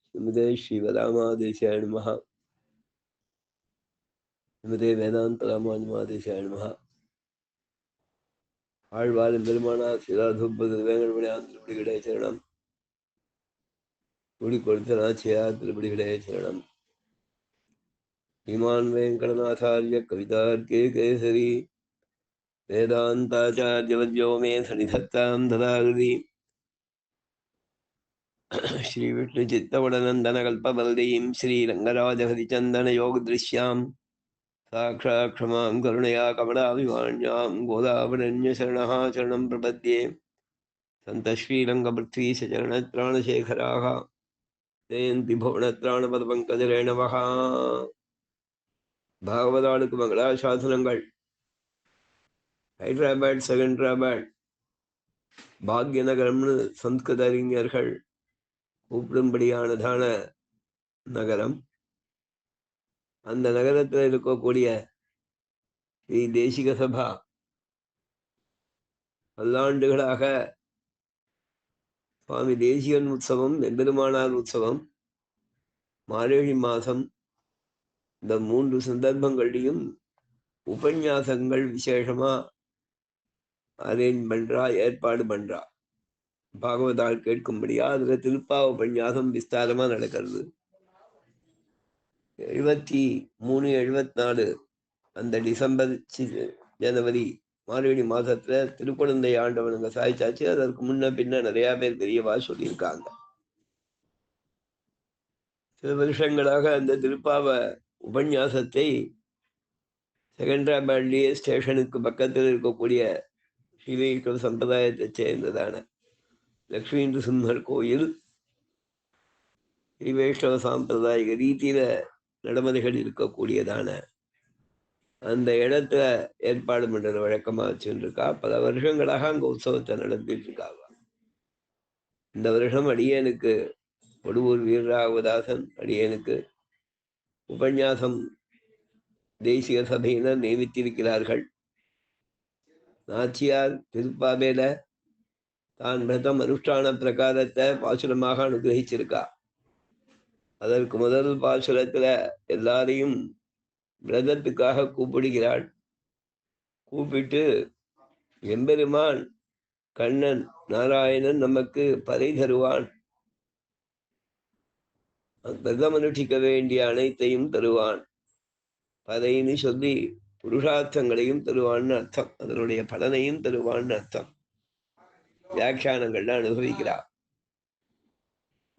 ஸ்ரீமதே ஸ்ரீவராமாதேசாய நமஹ. ஸ்ரீமதே வேதாந்த ராமானுஜாதேசாய நமஹ. ஆழ்வார் பெருமானார் சிராதுபதி வேங்கடமணி திருப்படிகளே சரணம். குடி கொடுத்த நாச்சியார் திருப்படிகளே சரணம். ஸ்ரீமான் வெங்கடநாதார்ய கவிதார்க்கே கேசரி வேதாந்தாச்சார்யவத்யோ மே சனிதத்தாம் ததாகிருதி. ஸ்ரீ விஷ்ணு சித்தவடநந்தன கல்பவல்தீம் ஸ்ரீரங்கராஜஹரிச்சந்தன யோக திருஷ்யாம் சாட்சாத் க்ஷமாம் கருணயா கமலாபிமான்யாம் கோதாவரண்ய சரணः சரணம் பிரபத்யே. சந்த ஸ்ரீரங்கபத்ரி சரணத்ராணசேகராக ஜெயந்தி புவனத்ராணபதபங்கஜரேணவः. பாகவதாளுக்கு மங்களாசாசனங்கள். ஹைதராபாத் செகண்டராபாத் பாக்யநகரம்னு சம்ஸ்கிருத அறிஞர்கள் கூப்பிடும்படியானதான நகரம். அந்த நகரத்தில் இருக்கக்கூடிய ஸ்ரீ தேசிக சபா பல்லாண்டுகளாக சுவாமி தேசிகன் உற்சவம், எம்பெருமானார் உற்சவம், மார்கழி மாதம், இந்த 3 சந்தர்ப்பங்கள்லையும் உபன்யாசங்கள் விசேஷமா அரேஞ்ச் பண்றா, ஏற்பாடு பண்றா. பாகவதால் கேட்கும்படியா அதுல திருப்பா உபன்யாசம் விஸ்தாரமா நடக்கிறது. 73, 74 அந்த டிசம்பர் ஜனவரி மார்கழி மாசத்துல திருக்குழந்தை ஆண்டவனுங்க சாய்ச்சாச்சு. அதற்கு முன்ன பின்ன நிறைய பேர் பெரியவா சொல்லியிருக்காங்க. சில வருஷங்களாக அந்த திருப்பாவ உபன்யாசத்தை செகண்டராபாத்லயே ஸ்டேஷனுக்கு பக்கத்தில் இருக்கக்கூடிய ஸ்ரீவைஷ்ணவ சம்பிரதாயத்தை சேர்ந்ததான லக்ஷ்மி நரசிம்மர் கோயில் ஸ்ரீவைஷ்ணவ சாம்பிரதாயிக ரீதியில நடைமுறைகள் இருக்கக்கூடியதான அந்த இடத்துல ஏற்பாடு பண்றது வழக்கமா வச்சுருக்கா. பல வருஷங்களாக அங்க உற்சவத்தை நடத்திட்டு இருக்காங்க. இந்த வருஷம் அடியனுக்கு கொடுவூர் வீரராகவதாசன் அடியனுக்கு உபன்யாசம் தேசிக சபையினர் நியமித்திருக்கிறார்கள். நாச்சியார் திருப்பாவேல தான் விரதம் அனுஷ்டான பிரகாரத்தை பாசுரமாக அனுகிரகிச்சிருக்கா. அதற்கு முதல் பாசுரத்துல எல்லாரையும் விரதத்துக்காக கூப்பிடுகிறாள். கூப்பிட்டு எம்பெருமான் கண்ணன் நாராயணன் நமக்கு பறை தருவான், விரதம் அனுஷ்டிக்க வேண்டிய அனைத்தையும் தருவான், பறைன்னு சொல்லி புருஷார்த்தங்களையும் தருவான்னு அர்த்தம், அதனுடைய பலனையும் தருவான்னு அர்த்தம். வியாக்கியானங்கள்ல அனுபவிக்கிறார்.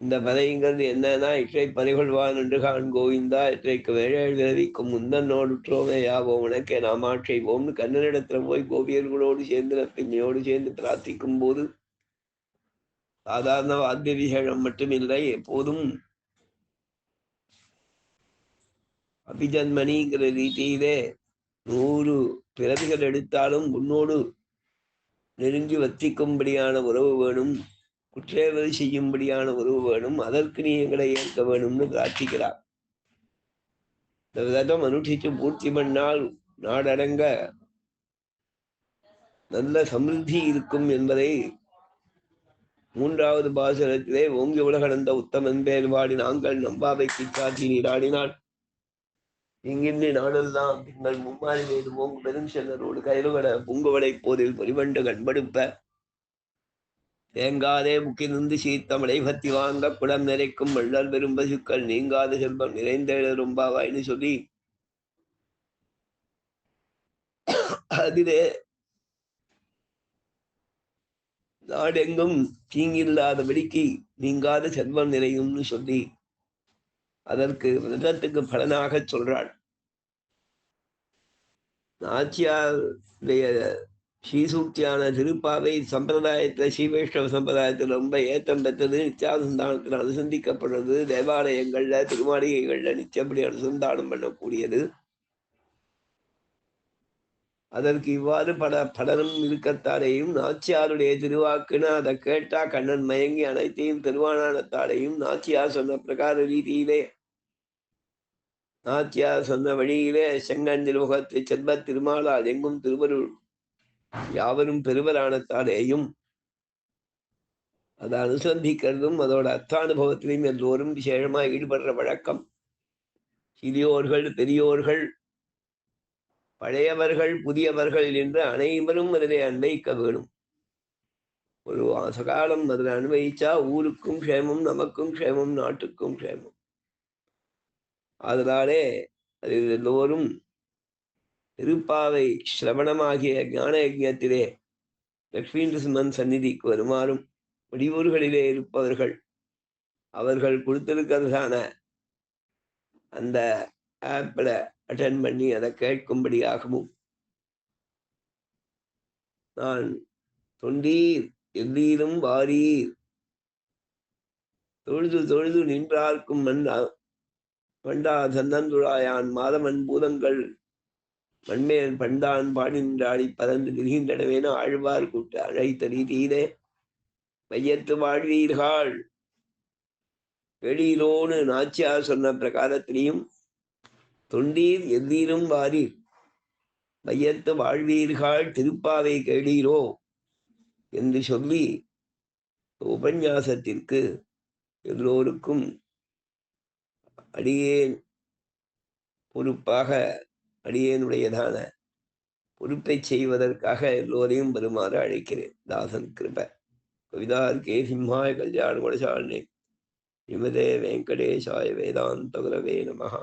இந்த பறைங்கிறது என்னன்னா, இற்றை பறிகொள்வான் என்று கான் கோவிந்தா, இற்றைக்கு வேழல் விரவிக்கும் முந்தன்னோடுற்றோமே யாவோம் உனக்கே நாமாட்சைவோம்னு கண்ணனிடத்துல போய் கோபியர்களோடு சேர்ந்து பின்னையோடு சேர்ந்து பிரார்த்திக்கும் போது சாதாரண வாத்திய விசேஷம் மட்டுமில்லை, எப்போதும் அபிஜன்மணிங்கிற ரீதியிலே 100 பிறவிகள் எடுத்தாலும் உன்னோடு நெருங்கி வர்த்திக்கும்படியான உறவு வேணும், குற்றேவல் செய்யும்படியான உறவு வேணும், அதற்கு நீ எங்களை ஏற்க வேணும்னு பிரார்த்திக்கிறார். இந்த விரதம் அனுஷ்டிச்சு பூர்த்தி பண்ணால் நாடடங்க நல்ல சமிருத்தி இருக்கும் என்பதை 3வது பாசுரத்திலே ஓங்கி உலகளந்த உத்தமன் பேர் வாடி நாங்கள் நம்பாவைக்கு சாட்சி நீராடினாள் இங்கின்றி நாடெல்லாம் நீங்கள் மும்மாறி வேறு ஓங்கு பெரும் செல்லரோடு கைலுகட புங்குவடை போதில் பொறிவண்டு கண்படுப்ப தேங்காதே முக்கிலிருந்து சீத்தமடை பத்தி வாங்க குடம் நிறைக்கும் வள்ளல் பெரும் பசுக்கள் நீங்காத செல்வம் நிறைந்தெழும்பாவாய்னு சொல்லி அதிலே நாடெங்கும் தீங்கில்லாதபடிக்கு நீங்காத செல்வம் நிறையும்னு சொல்லி அதற்கு விரதத்துக்கு பலனாக சொல்றாள். நாச்சியாருடைய ஸ்ரீசூக்தியான திருப்பாவை சம்பிரதாயத்துல ஸ்ரீவைஷ்ணவ சம்பிரதாயத்துல ரொம்ப ஏற்றம் பெற்றது. நித்தியானுசந்தானத்தில் அனுசந்திக்கப்படுறது. தேவாலயங்கள்ல திருமாளிகைகள்ல நிச்சயப்படி அனுசந்தானம் பண்ணக்கூடியது. அதற்கு இவ்வாறு பலனும் இருக்கத்தாலேயும் நாச்சியாருடைய திருவாக்குன்னு அதை கேட்டா கண்ணன் மயங்கி அனைத்தையும் திருவானானத்தாலேயும் நாச்சியார் சொன்ன பிரகார ரீதியிலே நாச்சியார் சொன்ன வழியிலே செங்கஞ்சில் முகத்தை செல்வ திருமாலால் எங்கும் திருவருள் யாவரும் பெருவரானத்தாலேயும் அதை அனுசந்திக்கிறதும் அதோட அர்த்தானுபவத்திலையும் எல்லோரும் விசேஷமா ஈடுபடுற வழக்கம். சிறியோர்கள் பெரியோர்கள் பழையவர்கள் புதியவர்கள் என்று அனைவரும் அதிலே அன்வைக்க வேணும். ஒரு சகாலம் அதில் அன்வயிச்சா ஊருக்கும் க்ஷேமம், நமக்கும் க்ஷேமம், நாட்டுக்கும் க்ஷேமம். அதனாலே அதில் எல்லோரும் திருப்பாவை சிரவணமாகிய ஞான யஜ்ஞத்திலே லக்ஷ்மி நரசிம்மன் சந்நிதிக்கு வருமாறும், வெளியூர்களிலே இருப்பவர்கள் அவர்கள் கொடுத்திருக்கிறதான அந்த ஆப்பில் அட்டன் பண்ணி அதை கேட்கும்படியாகவும், நான் தொண்டீர் எவ்வீரும் வாரீர் தொழுது தொழுது நின்றார்க்கும் மண்டா தன்னந்துழாயான் மாதமன் பூதங்கள் மண்மேல் பண்டான் பாடி நின்றாடி பறந்து நிற்கின்றனவேன ஆழ்வார் கூட்டு அழைத்த ரீதியிலே மையத்து வாழ்வீர்கள் வெளியிலோன்னு நாச்சியார் சொன்ன பிரகாரத்திலையும் தொண்டீர் எவ்வீரும் வாரீர் மையத்து வாழ்வீர்கள் திருப்பாவை கேளீரோ என்று சொல்லி உபன்யாசத்திற்கு எல்லோருக்கும் அடியேன் பொறுப்பாக அடியேனுடையதான பொறுப்பை செய்வதற்காக எல்லோரையும் வருமாறு அழைக்கிறேன். தாசன் கிருப கவிதார்கே சிம்ஹாய கல்யாண குணசாலினே ஸ்ரீமதே வெங்கடேசாய வேதாந்த குரவே நமஹ.